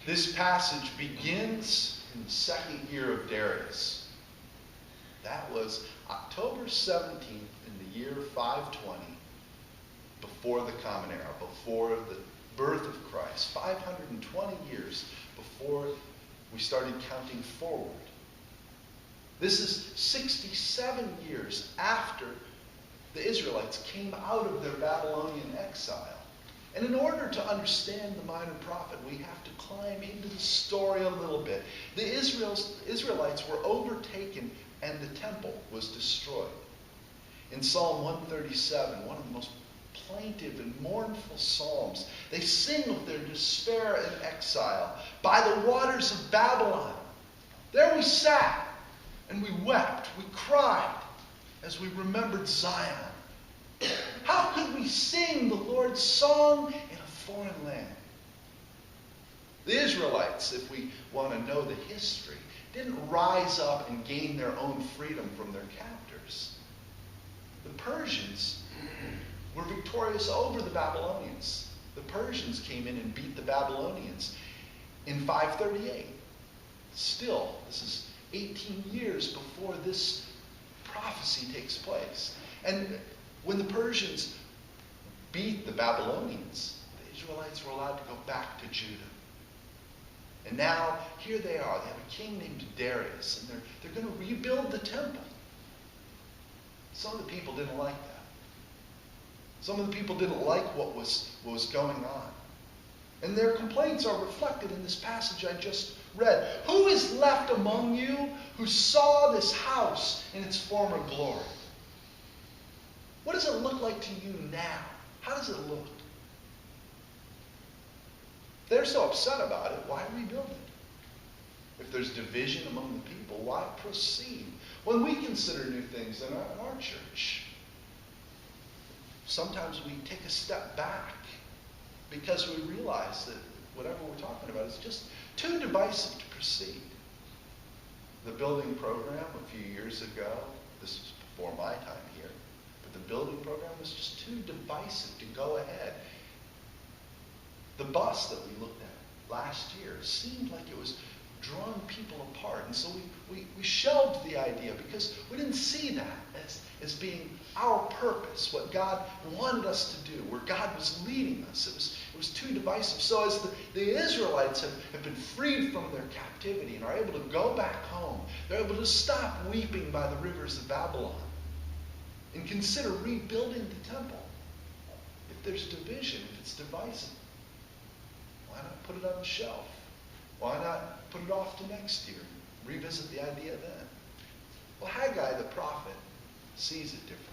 This passage begins in the second year of Darius. That was October 17th in the year 520, before the Common Era, before the birth of Christ. 520 years before we started counting forward. This is 67 years after the Israelites came out of their Babylonian exile. And in order to understand the minor prophet, we have to climb into the story a little bit. The Israelites were overtaken and the temple was destroyed. In Psalm 137, one of the most plaintive and mournful psalms, they sing of their despair and exile. By the waters of Babylon, there we sat and we wept, we cried as we remembered Zion. How could we sing the Lord's song in a foreign land? The Israelites, if we want to know the history, didn't rise up and gain their own freedom from their captors. The Persians were victorious over the Babylonians. The Persians came in and beat the Babylonians in 538. Still, this is 18 years before this prophecy takes place. And when the Persians beat the Babylonians, the Israelites were allowed to go back to Judah. And now, here they are. They have a king named Darius, and they're going to rebuild the temple. Some of the people didn't like that. Some of the people didn't like what was going on. And their complaints are reflected in this passage I just read. Who is left among you who saw this house in its former glory? What does it look like to you now? How does it look? If they're so upset about it, why rebuild it? If there's division among the people, why proceed? When we consider new things in our church, sometimes we take a step back because we realize that whatever we're talking about is just too divisive to proceed. The building program a few years ago, this was before my time here, but the building program was just too divisive to go ahead. The bus that we looked at last year seemed like it was drawing people apart. And so we shelved the idea because we didn't see that as being our purpose, what God wanted us to do, where God was leading us. It was too divisive. So as the Israelites have been freed from their captivity and are able to go back home, they're able to stop weeping by the rivers of Babylon and consider rebuilding the temple. If there's division, if it's divisive, why not put it on the shelf? Why not put it off to next year? Revisit the idea then. Well, Haggai the prophet sees it differently.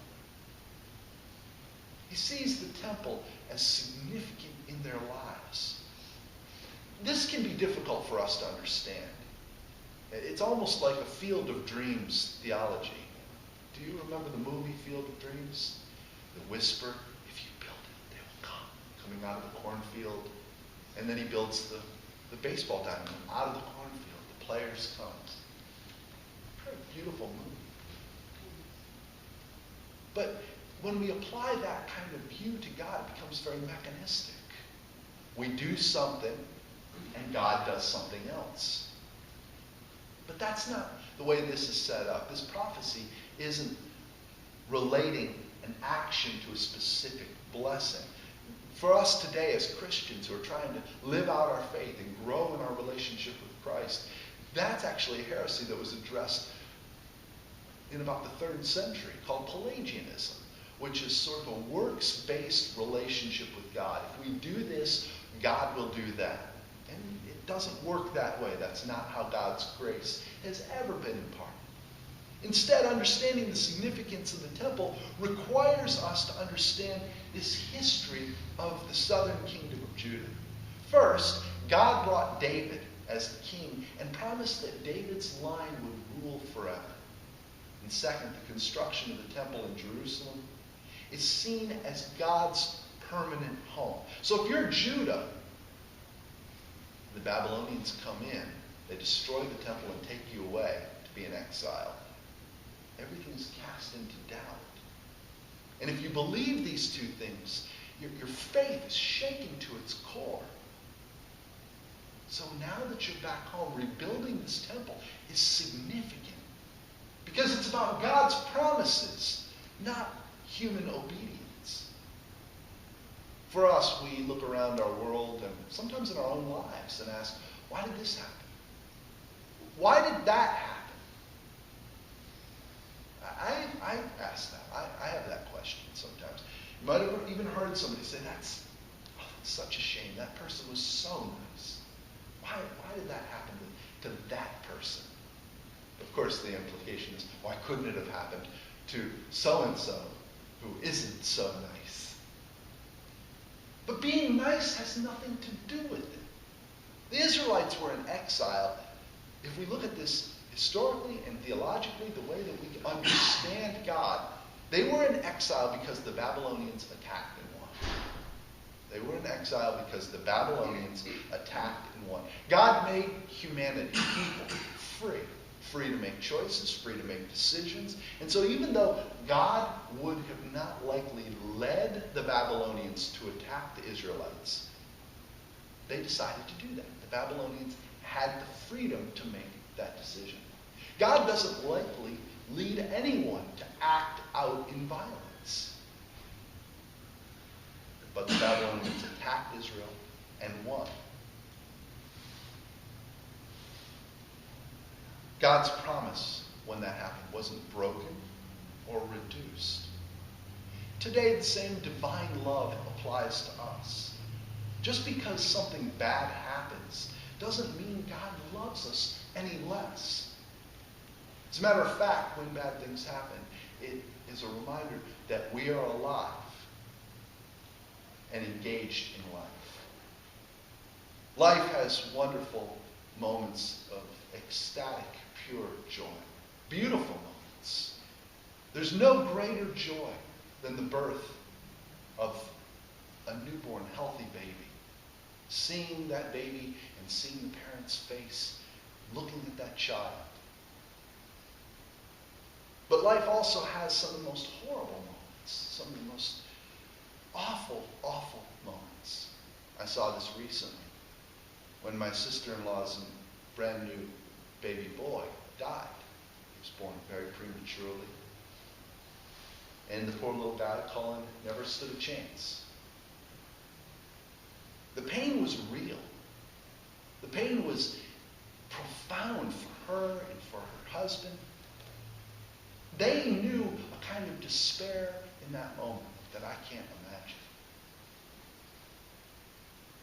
He sees the temple as significant in their lives. This can be difficult for us to understand. It's almost like a Field of Dreams theology. Do you remember the movie Field of Dreams? The whisper, if you build it, they will come. Coming out of the cornfield. And then he builds the baseball diamond out of the cornfield. The players come. What a beautiful movie. But when we apply that kind of view to God, it becomes very mechanistic. We do something, and God does something else. But that's not the way this is set up. This prophecy isn't relating an action to a specific blessing. For us today as Christians who are trying to live out our faith and grow in our relationship with Christ, that's actually a heresy that was addressed in about the 3rd century called Pelagianism, which is sort of a works-based relationship with God. If we do this, God will do that. And it doesn't work that way. That's not how God's grace has ever been imparted. Instead, understanding the significance of the temple requires us to understand this history of the southern kingdom of Judah. First, God brought David as the king and promised that David's line would rule forever. And second, the construction of the temple in Jerusalem is seen as God's permanent home. So if you're Judah, the Babylonians come in, they destroy the temple and take you away to be in exile. Everything's cast into doubt. And if you believe these two things, your faith is shaken to its core. So now that you're back home, rebuilding this temple is significant. Because it's about God's promises, not human obedience. For us, we look around our world and sometimes in our own lives and ask, why did this happen? Why did that happen? I ask that. I have that question sometimes. You might have even heard somebody say, that's such a shame. That person was so nice. Why did that happen to that person? Of course, the implication is, why couldn't it have happened to so-and-so who isn't so nice? But being nice has nothing to do with it. The Israelites were in exile. If we look at this historically and theologically, the way that we understand God, they were in exile because the Babylonians attacked and won. They were in exile because the Babylonians attacked and won. God made humanity, people, free to make choices, free to make decisions. And so even though God would have not likely led the Babylonians to attack the Israelites, they decided to do that. The Babylonians had the freedom to make that decision. God doesn't likely lead anyone to act out in violence. But the Babylonians attacked Israel and won. God's promise when that happened wasn't broken or reduced. Today, the same divine love applies to us. Just because something bad happens doesn't mean God loves us any less. As a matter of fact, when bad things happen, it is a reminder that we are alive and engaged in life. Life has wonderful moments of ecstatic, pure joy. Beautiful moments. There's no greater joy than the birth of a newborn, healthy baby. Seeing that baby and seeing the parent's face, looking at that child. But life also has some of the most horrible moments, some of the most awful, awful moments. I saw this recently when my sister-in-law's brand new baby boy died. He was born very prematurely. And the poor little guy, Colin, never stood a chance. The pain was real. The pain was profound for her and for her husband. They knew a kind of despair in that moment that I can't imagine.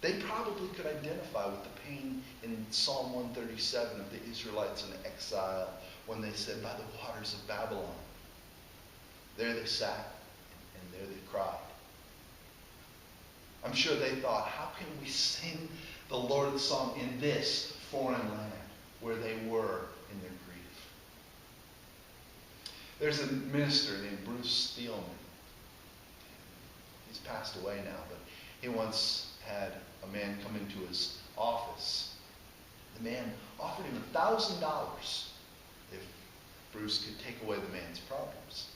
They probably could identify with the pain in Psalm 137 of the Israelites in exile when they said, by the waters of Babylon. There they sat and there they cried. I'm sure they thought, how can we sing the Lord's song in this foreign land where they were in their grief? There's a minister named Bruce Steelman. He's passed away now, but he once had a man come into his office. The man offered him $1,000 if Bruce could take away the man's problems.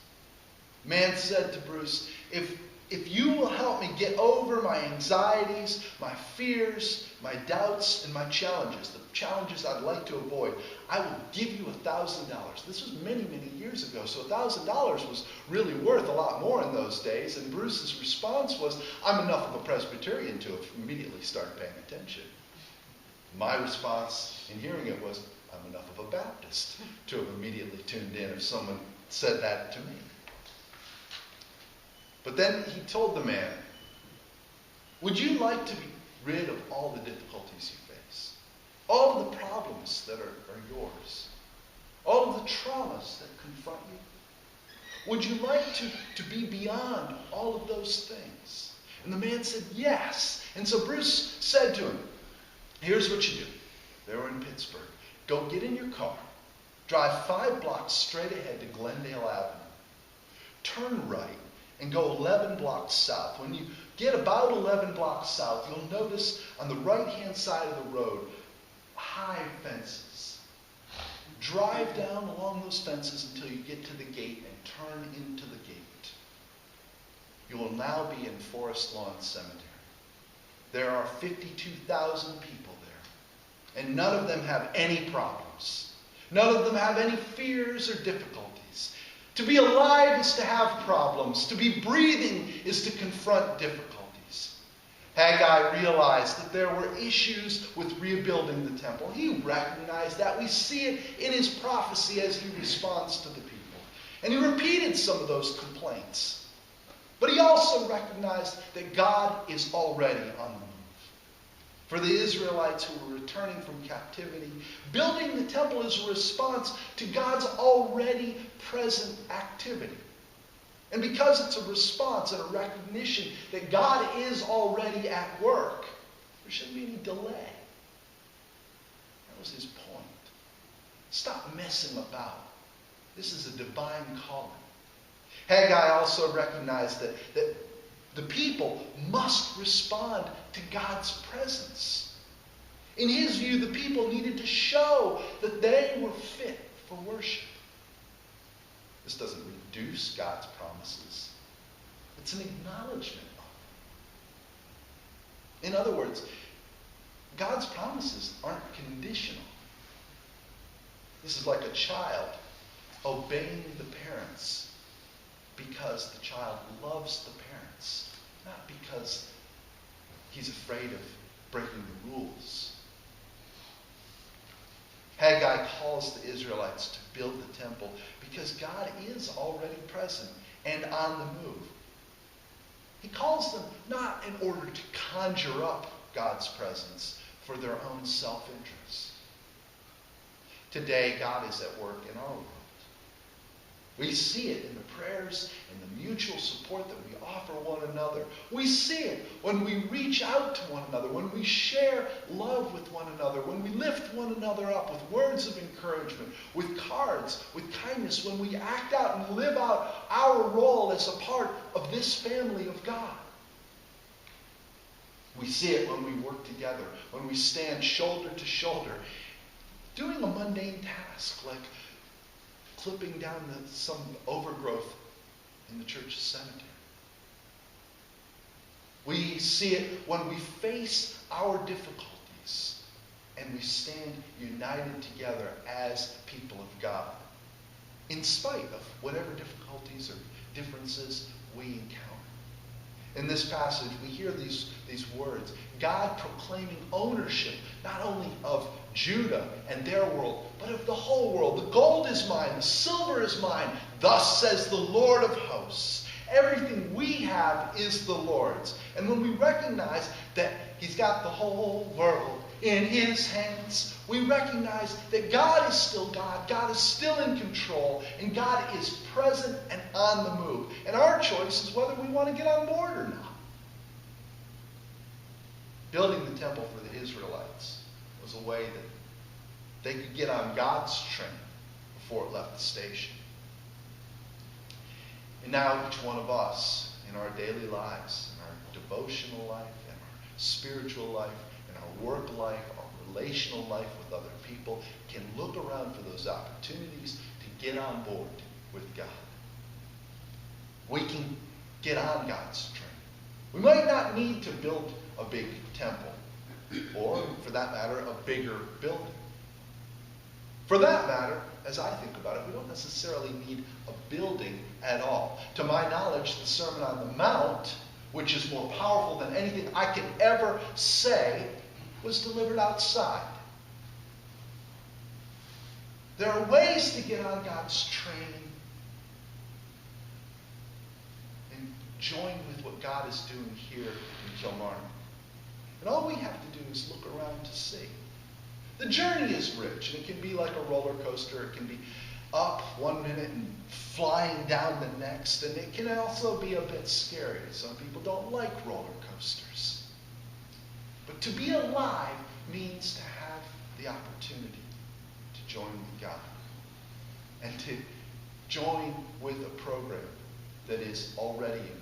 The man said to Bruce, if you will help me get over my anxieties, my fears, my doubts, and my challenges, the challenges I'd like to avoid, I will give you $1,000. This was many, many years ago, so $1,000 was really worth a lot more in those days, and Bruce's response was, I'm enough of a Presbyterian to immediately start paying attention. My response in hearing it was, I'm enough of a Baptist to have immediately tuned in if someone said that to me. But then he told the man, would you like to be rid of all the difficulties you face? All of the problems that are yours? All of the traumas that confront you? Would you like to be beyond all of those things? And the man said, yes. And so Bruce said to him, here's what you do. They were in Pittsburgh. Go get in your car. Drive 5 blocks straight ahead to Glendale Avenue. Turn right. And go 11 blocks south. When you get about 11 blocks south, you'll notice on the right-hand side of the road, high fences. Drive down along those fences until you get to the gate and turn into the gate. You will now be in Forest Lawn Cemetery. There are 52,000 people there. And none of them have any problems. None of them have any fears or difficulties. To be alive is to have problems. To be breathing is to confront difficulties. Haggai realized that there were issues with rebuilding the temple. He recognized that. We see it in his prophecy as he responds to the people. And he repeated some of those complaints. But he also recognized that God is already on the move. For the Israelites who were returning from captivity, building the temple is a response to God's already present activity. And because it's a response and a recognition that God is already at work, there shouldn't be any delay. That was his point. Stop messing about. This is a divine calling. Haggai also recognized that the people must respond to God's presence. In his view, the people needed to show that they were fit for worship. This doesn't reduce God's promises. It's an acknowledgement of them. In other words, God's promises aren't conditional. This is like a child obeying the parents because the child loves the parents, not because he's afraid of breaking the rules. Haggai calls the Israelites to build the temple because God is already present and on the move. He calls them not in order to conjure up God's presence for their own self-interest. Today, God is at work in our world. We see it in the prayers and the mutual support that we offer one another. We see it when we reach out to one another, when we share love with one another, when we lift one another up with words of encouragement, with cards, with kindness, when we act out and live out our role as a part of this family of God. We see it when we work together, when we stand shoulder to shoulder, doing a mundane task like clipping down some overgrowth in the church's cemetery. We see it when we face our difficulties and we stand united together as people of God, in spite of whatever difficulties or differences we encounter. In this passage, we hear these words, God proclaiming ownership not only of Judah and their world, but of the whole world. The gold is mine, the silver is mine. Thus says the Lord of hosts. Everything we have is the Lord's. And when we recognize that he's got the whole world in his hands, we recognize that God is still God. God is still in control. And God is present and on the move. And our choice is whether we want to get on board or not. Building the temple for the Israelites was a way that they could get on God's train before it left the station. And now each one of us in our daily lives, in our devotional life, in our spiritual life, in our work life, our relational life with other people, can look around for those opportunities to get on board with God. We can get on God's train. We might not need to build a big temple, or, for that matter, a bigger building. For that matter, as I think about it, we don't necessarily need a building at all. To my knowledge, the Sermon on the Mount, which is more powerful than anything I can ever say, was delivered outside. There are ways to get on God's train and join with what God is doing here in Kilmarnock. And all we have to do is look around to see. The journey is rich, and it can be like a roller coaster. It can be up one minute and flying down the next, and it can also be a bit scary. Some people don't like roller coasters. But to be alive means to have the opportunity to join with God and to join with a program that is already in